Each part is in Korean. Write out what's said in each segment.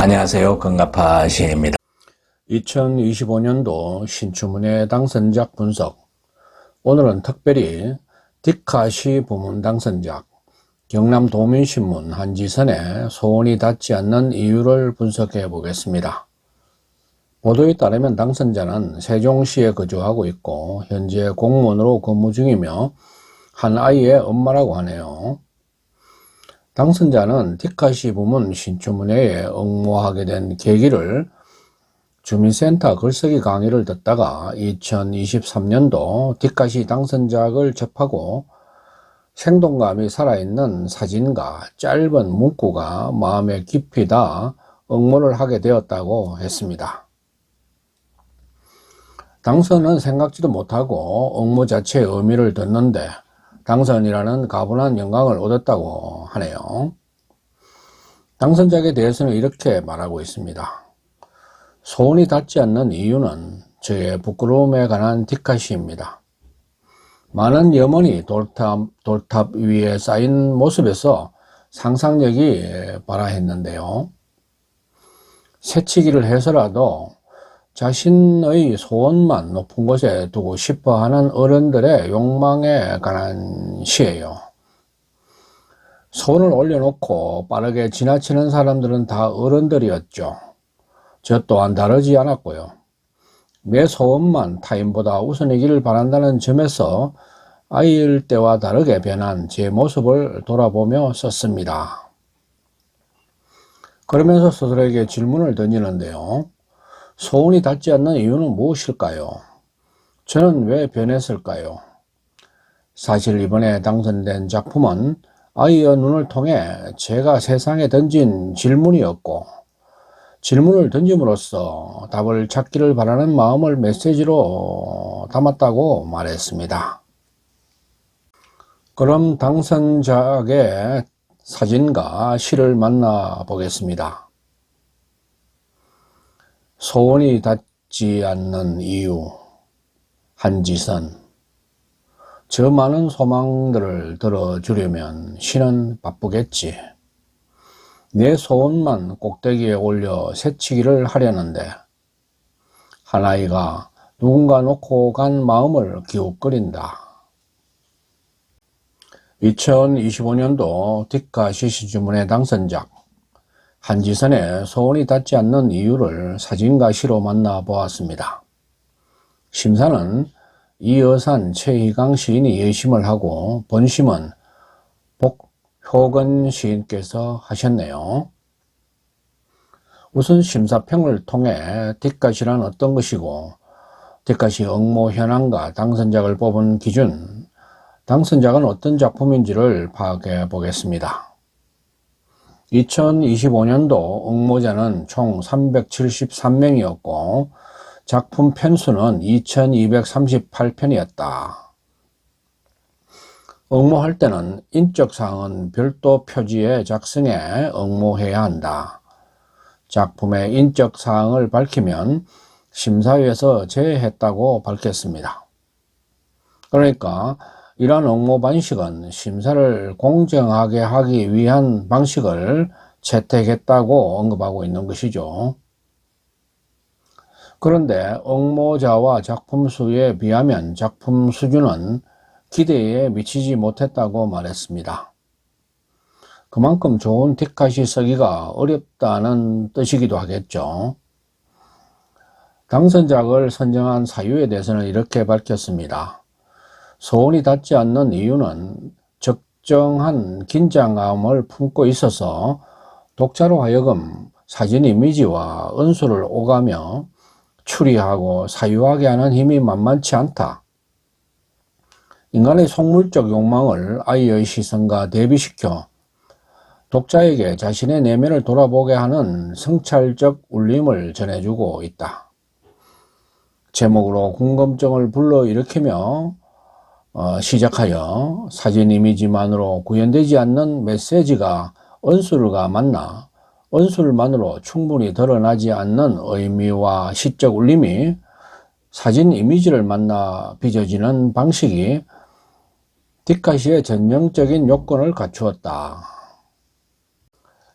안녕하세요. 건가파 시인입니다. 2025년도 신춘문예 당선작 분석. 오늘은 특별히 디카시 부문 당선작 경남도민신문 한지선의 소원이 닿지 않는 이유를 분석해 보겠습니다. 보도에 따르면 당선자는 세종시에 거주하고 있고 현재 공무원으로 근무 중이며 한 아이의 엄마라고 하네요. 당선자는 디카시 부문 신춘문예에 응모하게 된 계기를 주민센터 글쓰기 강의를 듣다가 2023년도 디카시 당선작을 접하고 생동감이 살아있는 사진과 짧은 문구가 마음에 깊이 닿아 응모를 하게 되었다고 했습니다. 당선은 생각지도 못하고 응모 자체의 의미를 듣는데 당선이라는 가분한 영광을 얻었다고 하네요. 당선작에 대해서는 이렇게 말하고 있습니다. 소원이 닿지 않는 이유는 저의 부끄러움에 관한 디카시입니다. 많은 염원이 돌탑 위에 쌓인 모습에서 상상력이 발화했는데요. 새치기를 해서라도 자신의 소원만 높은 곳에 두고 싶어 하는 어른들의 욕망에 관한 시예요. 소원을 올려놓고 빠르게 지나치는 사람들은 다 어른들이었죠. 저 또한 다르지 않았고요. 내 소원만 타인보다 우선이기를 바란다는 점에서 아이일 때와 다르게 변한 제 모습을 돌아보며 썼습니다. 그러면서 스스로에게 질문을 던지는데요. 소원이 닿지 않는 이유는 무엇일까요? 저는 왜 변했을까요? 사실 이번에 당선된 작품은 아이의 눈을 통해 제가 세상에 던진 질문이었고 질문을 던짐으로써 답을 찾기를 바라는 마음을 메시지로 담았다고 말했습니다. 그럼 당선작의 사진과 시를 만나보겠습니다. 소원이 닿지 않는 이유, 한지선. 저 많은 소망들을 들어주려면 시는 바쁘겠지. 내 소원만 꼭대기에 올려 새치기를 하려는데 한 아이가 누군가 놓고 간 마음을 기웃거린다. 2025년도 디카시 신춘문예 당선작 한지선의 소원이 닿지 않는 이유를 사진과 시로 만나보았습니다. 심사는 이여산 최희강 시인이 예심을 하고 본심은 복효근 시인께서 하셨네요. 우선 심사평을 통해 디카시란 어떤 것이고 디카시 응모 현황과 당선작을 뽑은 기준, 당선작은 어떤 작품인지를 파악해 보겠습니다. 2025년도 응모자는 총 373명이었고 작품 편수는 2238편이었다. 응모할 때는 인적사항은 별도 표지에 작성해 응모해야 한다. 작품의 인적사항을 밝히면 심사위에서 제외했다고 밝혔습니다. 그러니까 이러한 응모 방식은 심사를 공정하게 하기 위한 방식을 채택했다고 언급하고 있는 것이죠. 그런데 응모자와 작품 수에 비하면 작품 수준은 기대에 미치지 못했다고 말했습니다. 그만큼 좋은 디카시 쓰기가 어렵다는 뜻이기도 하겠죠. 당선작을 선정한 사유에 대해서는 이렇게 밝혔습니다. 소원이 닿지 않는 이유는 적정한 긴장감을 품고 있어서 독자로 하여금 사진 이미지와 은수를 오가며 추리하고 사유하게 하는 힘이 만만치 않다. 인간의 속물적 욕망을 아이의 시선과 대비시켜 독자에게 자신의 내면을 돌아보게 하는 성찰적 울림을 전해주고 있다. 제목으로 궁금증을 불러일으키며 시작하여 사진 이미지만으로 구현되지 않는 메시지가 은술과 만나 은술만으로 충분히 드러나지 않는 의미와 시적 울림이 사진 이미지를 만나 빚어지는 방식이 디카시의 전형적인 요건을 갖추었다.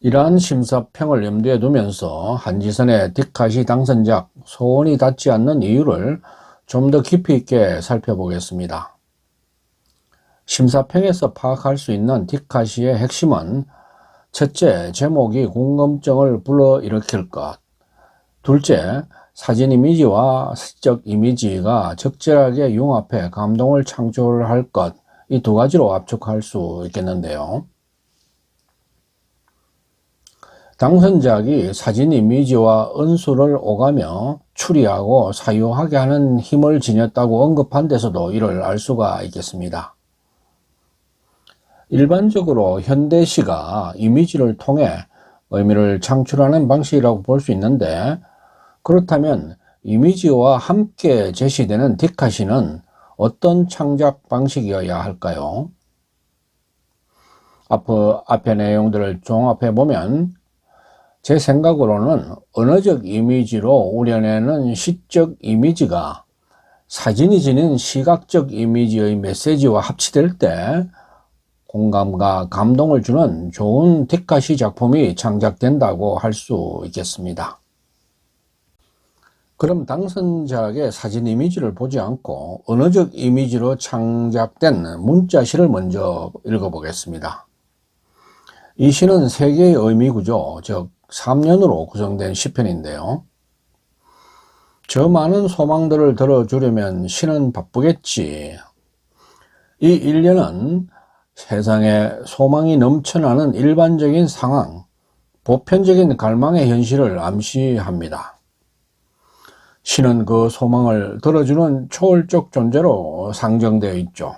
이러한 심사평을 염두에 두면서 한지선의 딕카시 당선작 소원이 닿지 않는 이유를 좀 더 깊이 있게 살펴보겠습니다. 심사평에서 파악할 수 있는 딕카시의 핵심은 첫째, 제목이 궁금증을 불러일으킬 것. 둘째, 사진 이미지와 시적 이미지가 적절하게 융합해 감동을 창출할 것. 이 두 가지로 압축할 수 있겠는데요. 당선작이 사진 이미지와 은수를 오가며 추리하고 사유하게 하는 힘을 지녔다고 언급한 데서도 이를 알 수가 있겠습니다. 일반적으로 현대시가 이미지를 통해 의미를 창출하는 방식이라고 볼 수 있는데, 그렇다면 이미지와 함께 제시되는 딕카시는 어떤 창작 방식이어야 할까요? 앞의 내용들을 종합해 보면 제 생각으로는 언어적 이미지로 우려내는 시적 이미지가 사진이 지닌 시각적 이미지의 메시지와 합치될 때 공감과 감동을 주는 좋은 딕카시 작품이 창작된다고 할 수 있겠습니다. 그럼 당선작의 사진 이미지를 보지 않고 언어적 이미지로 창작된 문자시를 먼저 읽어보겠습니다. 이 시는 세 개의 의미구조, 즉 3년으로 구성된 시편인데요. 저 많은 소망들을 들어주려면 시는 바쁘겠지. 이 1년은 세상에 소망이 넘쳐나는 일반적인 상황, 보편적인 갈망의 현실을 암시합니다. 시는 그 소망을 들어주는 초월적 존재로 상정되어 있죠.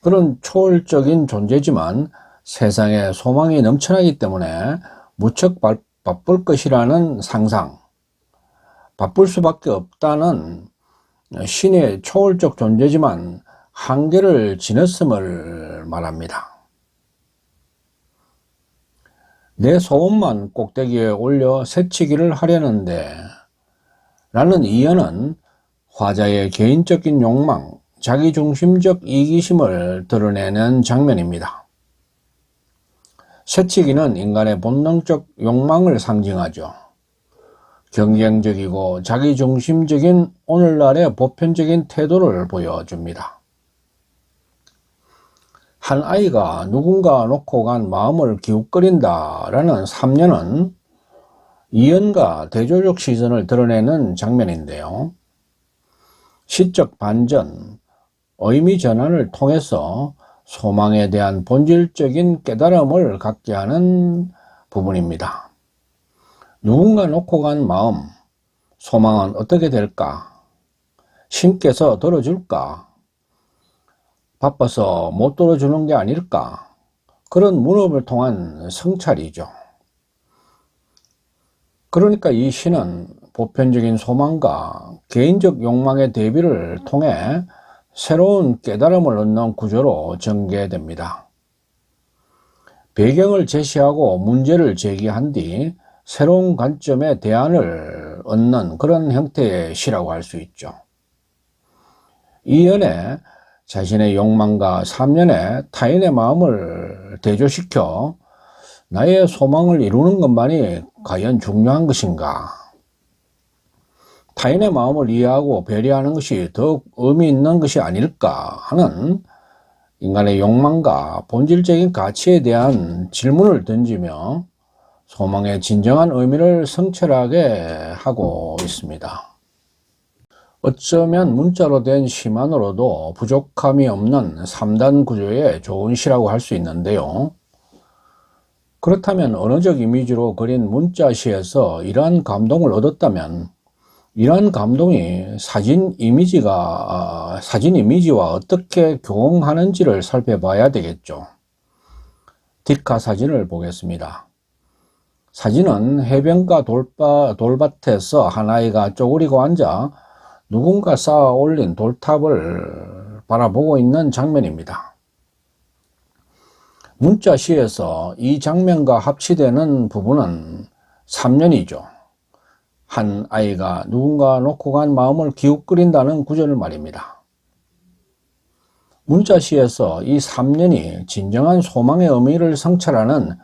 그런 초월적인 존재지만 세상에 소망이 넘쳐나기 때문에 무척 바쁠 것이라는 상상, 바쁠 수밖에 없다는 신의 초월적 존재지만 한계를 지났음을 말합니다. 내 소원만 꼭대기에 올려 새치기를 하려는데 라는 이언은 화자의 개인적인 욕망, 자기중심적 이기심을 드러내는 장면입니다. 새치기는 인간의 본능적 욕망을 상징하죠. 경쟁적이고 자기중심적인 오늘날의 보편적인 태도를 보여줍니다. 한 아이가 누군가 놓고 간 마음을 기웃거린다라는 3년은 이연과 대조적 시선을 드러내는 장면인데요. 시적 반전, 의미 전환을 통해서 소망에 대한 본질적인 깨달음을 갖게 하는 부분입니다. 누군가 놓고 간 마음, 소망은 어떻게 될까? 신께서 들어줄까? 바빠서 못 들어주는 게 아닐까? 그런 문업을 통한 성찰이죠. 그러니까 이 시는 보편적인 소망과 개인적 욕망의 대비를 통해 새로운 깨달음을 얻는 구조로 전개됩니다. 배경을 제시하고 문제를 제기한 뒤 새로운 관점의 대안을 얻는 그런 형태의 시라고 할 수 있죠. 이연에 자신의 욕망과 3년에 타인의 마음을 대조시켜 나의 소망을 이루는 것만이 과연 중요한 것인가? 타인의 마음을 이해하고 배려하는 것이 더욱 의미 있는 것이 아닐까 하는 인간의 욕망과 본질적인 가치에 대한 질문을 던지며 소망의 진정한 의미를 성찰하게 하고 있습니다. 어쩌면 문자로 된 시만으로도 부족함이 없는 3단 구조의 좋은 시라고 할 수 있는데요. 그렇다면 언어적 이미지로 그린 문자시에서 이러한 감동을 얻었다면 이러한 감동이 사진 이미지와 어떻게 교응하는지를 살펴봐야 되겠죠. 딕카 사진을 보겠습니다. 사진은 해변가 돌밭에서 한 아이가 쪼그리고 앉아 누군가 쌓아 올린 돌탑을 바라보고 있는 장면입니다. 문자시에서 이 장면과 합치되는 부분은 3년이죠. 한 아이가 누군가 놓고 간 마음을 기웃거린다는 구절을 말입니다. 문자시에서 이 3년이 진정한 소망의 의미를 성찰하는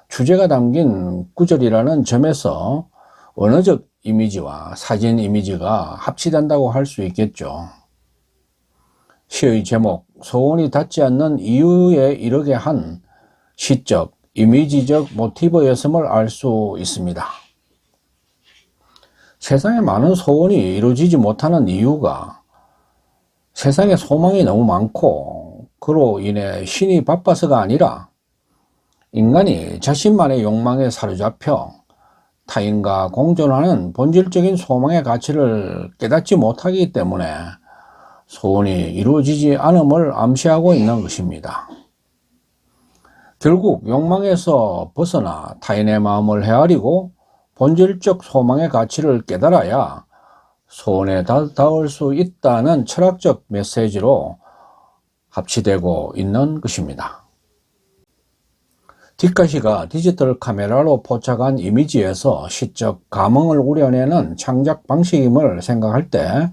주제가 담긴 구절이라는 점에서 언어적 이미지와 사진 이미지가 합치된다고 할 수 있겠죠. 시의 제목, 소원이 닿지 않는 이유에 이르게 한 시적, 이미지적 모티브였음을 알 수 있습니다. 세상에 많은 소원이 이루어지지 못하는 이유가 세상에 소망이 너무 많고 그로 인해 신이 바빠서가 아니라 인간이 자신만의 욕망에 사로잡혀 타인과 공존하는 본질적인 소망의 가치를 깨닫지 못하기 때문에 소원이 이루어지지 않음을 암시하고 있는 것입니다. 결국 욕망에서 벗어나 타인의 마음을 헤아리고 본질적 소망의 가치를 깨달아야 소원에 닿을 수 있다는 철학적 메시지로 합치되고 있는 것입니다. 뒷가시가 디지털 카메라로 포착한 이미지에서 시적 감흥을 우려내는 창작 방식임을 생각할 때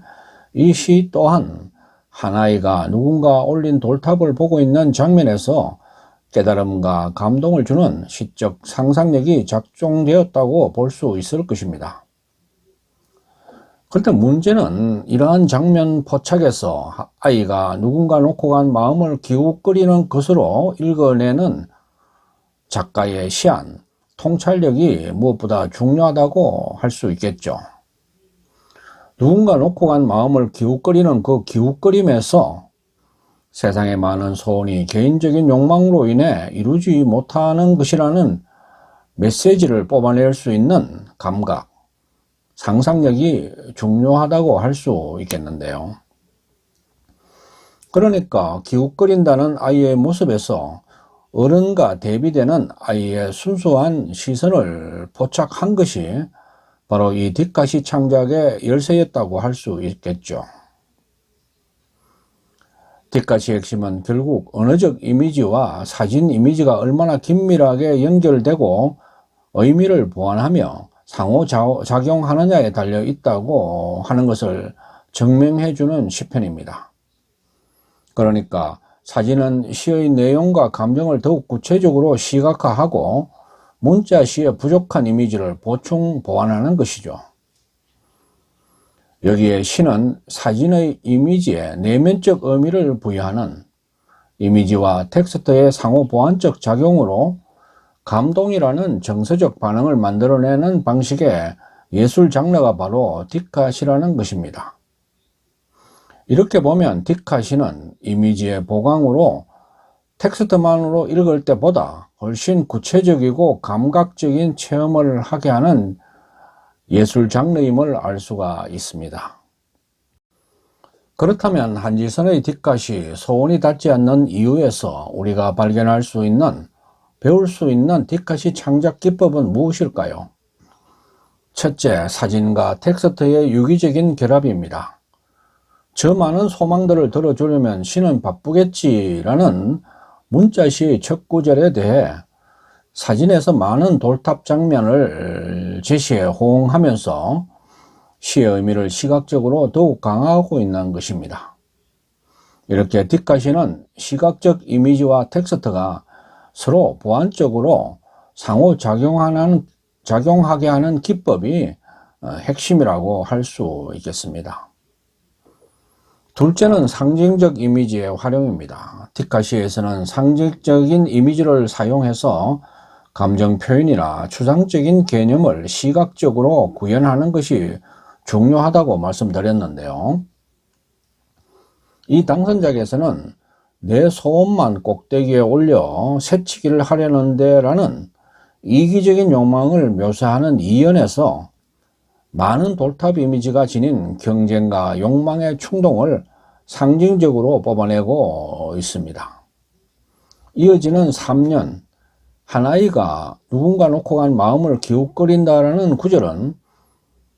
이 시 또한 한 아이가 누군가 올린 돌탑을 보고 있는 장면에서 깨달음과 감동을 주는 시적 상상력이 작동되었다고 볼 수 있을 것입니다. 그런데 문제는 이러한 장면 포착에서 아이가 누군가 놓고 간 마음을 기웃거리는 것으로 읽어내는 작가의 시안, 통찰력이 무엇보다 중요하다고 할 수 있겠죠. 누군가 놓고 간 마음을 기웃거리는 그 기웃거림에서 세상에 많은 소원이 개인적인 욕망으로 인해 이루지 못하는 것이라는 메시지를 뽑아낼 수 있는 감각, 상상력이 중요하다고 할 수 있겠는데요. 그러니까 기웃거린다는 아이의 모습에서 어른과 대비되는 아이의 순수한 시선을 포착한 것이 바로 이 뒷가시 창작의 열쇠였다고 할 수 있겠죠. 뒷가시의 핵심은 결국 언어적 이미지와 사진 이미지가 얼마나 긴밀하게 연결되고 의미를 보완하며 상호작용하느냐에 달려 있다고 하는 것을 증명해주는 시편입니다. 그러니까 사진은 시의 내용과 감정을 더욱 구체적으로 시각화하고 문자 시의 부족한 이미지를 보충 보완하는 것이죠. 여기에 시는 사진의 이미지에 내면적 의미를 부여하는 이미지와 텍스트의 상호 보완적 작용으로 감동이라는 정서적 반응을 만들어내는 방식의 예술 장르가 바로 뒷가시라는 것입니다. 이렇게 보면 뒷가시는 이미지의 보강으로 텍스트만으로 읽을 때보다 훨씬 구체적이고 감각적인 체험을 하게 하는 예술 장르임을 알 수가 있습니다. 그렇다면 한지선의 뒷가시, 소원이 닿지 않는 이유에서 우리가 발견할 수 있는, 배울 수 있는 뒷가시 창작 기법은 무엇일까요? 첫째, 사진과 텍스트의 유기적인 결합입니다. 저 많은 소망들을 들어주려면 시는 바쁘겠지라는 문자시의 첫 구절에 대해 사진에서 많은 돌탑 장면을 제시해 호응하면서 시의 의미를 시각적으로 더욱 강화하고 있는 것입니다. 이렇게 뒷가시는 시각적 이미지와 텍스트가 서로 보완적으로 상호작용하게 하는 기법이 핵심이라고 할 수 있겠습니다. 둘째는 상징적 이미지의 활용입니다. 뒷가시에서는 상징적인 이미지를 사용해서 감정 표현이나 추상적인 개념을 시각적으로 구현하는 것이 중요하다고 말씀드렸는데요. 이 당선작에서는 내 소원만 꼭대기에 올려 새치기를 하려는데 라는 이기적인 욕망을 묘사하는 이연에서 많은 돌탑 이미지가 지닌 경쟁과 욕망의 충동을 상징적으로 뽑아내고 있습니다. 이어지는 3년, 한 아이가 누군가 놓고 간 마음을 기웃거린다라는 구절은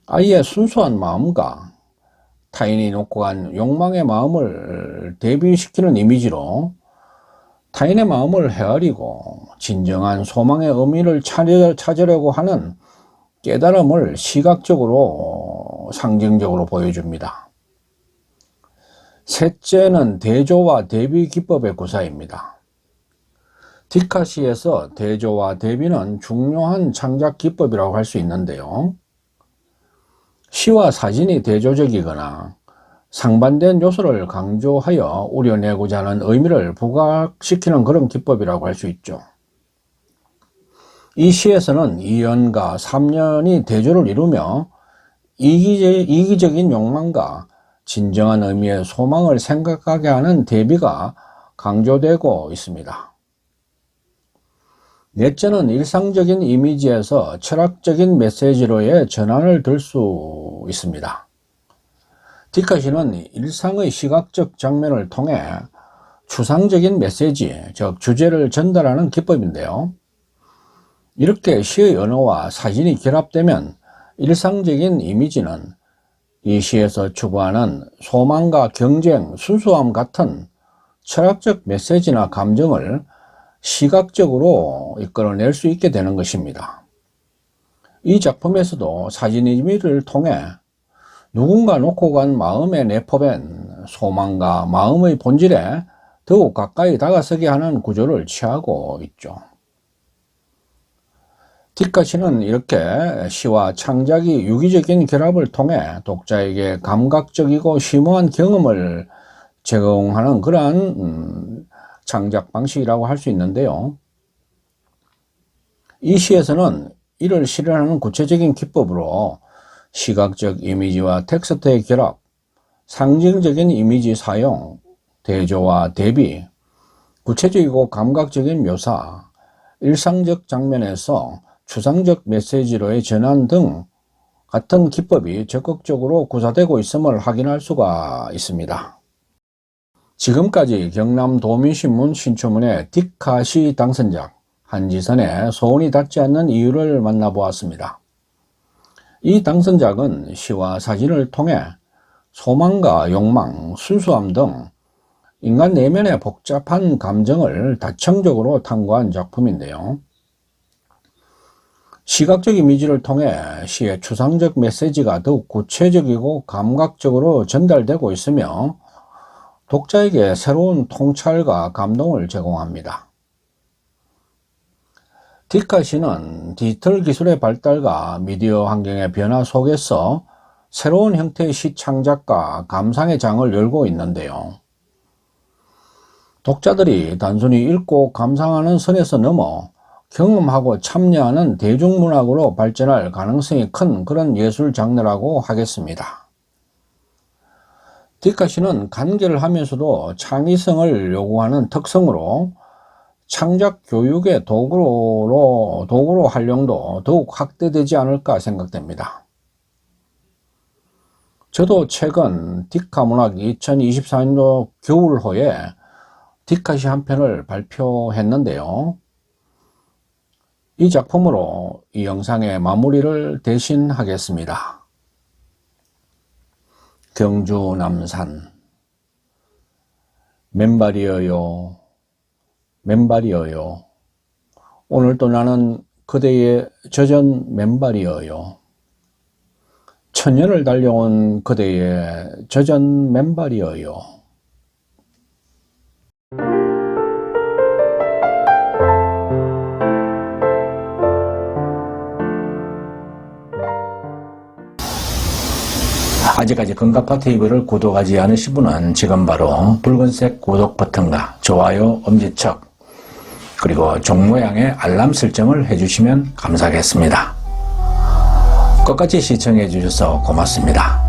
아이의 순수한 마음과 타인이 놓고 간 욕망의 마음을 대비시키는 이미지로 타인의 마음을 헤아리고 진정한 소망의 의미를 찾으려고 하는 깨달음을 시각적으로 상징적으로 보여줍니다. 셋째는 대조와 대비 기법의 구사입니다. 디카시에서 대조와 대비는 중요한 창작 기법이라고 할 수 있는데요. 시와 사진이 대조적이거나 상반된 요소를 강조하여 우려내고자 하는 의미를 부각시키는 그런 기법이라고 할 수 있죠. 이 시에서는 2년과 3년이 대조를 이루며 이기적인 욕망과 진정한 의미의 소망을 생각하게 하는 대비가 강조되고 있습니다. 넷째는 일상적인 이미지에서 철학적인 메시지로의 전환을 들 수 있습니다. 디카시는 일상의 시각적 장면을 통해 추상적인 메시지, 즉 주제를 전달하는 기법인데요. 이렇게 시의 언어와 사진이 결합되면 일상적인 이미지는 이 시에서 추구하는 소망과 경쟁, 순수함 같은 철학적 메시지나 감정을 시각적으로 이끌어낼 수 있게 되는 것입니다. 이 작품에서도 사진 이미지를 통해 누군가 놓고 간 마음에 내포된 소망과 마음의 본질에 더욱 가까이 다가서게 하는 구조를 취하고 있죠. 디카시는 이렇게 시와 창작이 유기적인 결합을 통해 독자에게 감각적이고 심오한 경험을 제공하는 그러한 창작 방식이라고 할 수 있는데요. 이 시에서는 이를 실현하는 구체적인 기법으로 시각적 이미지와 텍스트의 결합, 상징적인 이미지 사용, 대조와 대비, 구체적이고 감각적인 묘사, 일상적 장면에서 추상적 메시지로의 전환 등 같은 기법이 적극적으로 구사되고 있음을 확인할 수가 있습니다. 지금까지 경남도민신문 신초문의 디카시 당선작 한지선의 소원이 닿지 않는 이유를 만나보았습니다. 이 당선작은 시와 사진을 통해 소망과 욕망, 순수함 등 인간 내면의 복잡한 감정을 다층적으로 탐구한 작품인데요. 시각적 이미지를 통해 시의 추상적 메시지가 더욱 구체적이고 감각적으로 전달되고 있으며 독자에게 새로운 통찰과 감동을 제공합니다. 디카시는 디지털 기술의 발달과 미디어 환경의 변화 속에서 새로운 형태의 시 창작과 감상의 장을 열고 있는데요. 독자들이 단순히 읽고 감상하는 선에서 넘어 경험하고 참여하는 대중문학으로 발전할 가능성이 큰 그런 예술 장르라고 하겠습니다. 디카시는 간결하면서도 창의성을 요구하는 특성으로 창작 교육의 도구로 활용도 더욱 확대되지 않을까 생각됩니다. 저도 최근 디카문학 2024년도 겨울호에 디카시 한 편을 발표했는데요. 이 작품으로 이 영상의 마무리를 대신하겠습니다. 경주 남산 맨발이여요 맨발이여요 오늘도 나는 그대의 젖은 맨발이여요 천년을 달려온 그대의 젖은 맨발이여요. 아직까지 금가파 TV를 구독하지 않으신 분은 지금 바로 붉은색 구독 버튼과 좋아요, 엄지척, 그리고 종 모양의 알람 설정을 해주시면 감사하겠습니다. 끝까지 시청해 주셔서 고맙습니다.